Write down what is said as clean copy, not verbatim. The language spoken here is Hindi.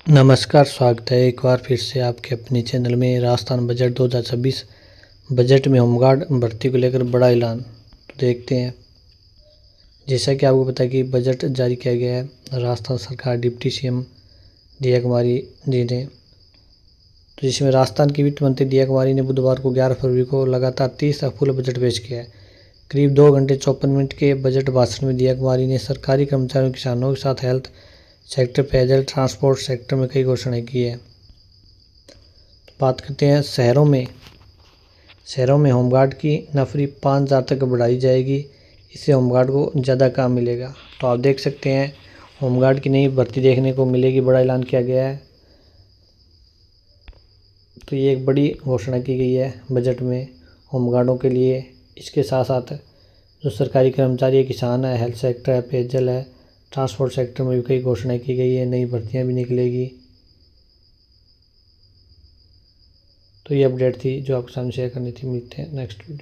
नमस्कार, स्वागत है एक बार फिर से आपके अपने चैनल में। राजस्थान बजट 2026 बजट में होमगार्ड भर्ती को लेकर बड़ा ऐलान। तो देखते हैं। जैसा कि आपको पता है कि बजट जारी किया गया है राजस्थान सरकार डिप्टी सीएम दिया कुमारी जी ने, तो जिसमें राजस्थान की वित्त मंत्री दिया कुमारी ने बुधवार को 11 फरवरी को लगातार 30 फुल बजट पेश किया है। करीब 2 घंटे 54 मिनट के बजट भाषण में दिया कुमारी ने सरकारी कर्मचारियों, किसानों के साथ हेल्थ सेक्टर, पेयजल, ट्रांसपोर्ट सेक्टर में कई घोषणाएं की है। बात करते हैं शहरों में होमगार्ड की नफरी 5,000 तक बढ़ाई जाएगी। इससे होमगार्ड को ज़्यादा काम मिलेगा। तो आप देख सकते हैं होमगार्ड की नई भर्ती देखने को मिलेगी, बड़ा ऐलान किया गया है। तो ये एक बड़ी घोषणा की गई है बजट में होमगार्डों के लिए। इसके साथ साथ जो सरकारी कर्मचारी है, किसान है, हेल्थ सेक्टर है, पेयजल है, ट्रांसपोर्ट सेक्टर में भी कई घोषणाएं की गई है, नई भर्तियां भी निकलेगी। तो ये अपडेट थी जो आपके सामने शेयर करनी थी। मिलते हैं नेक्स्ट वीडियो।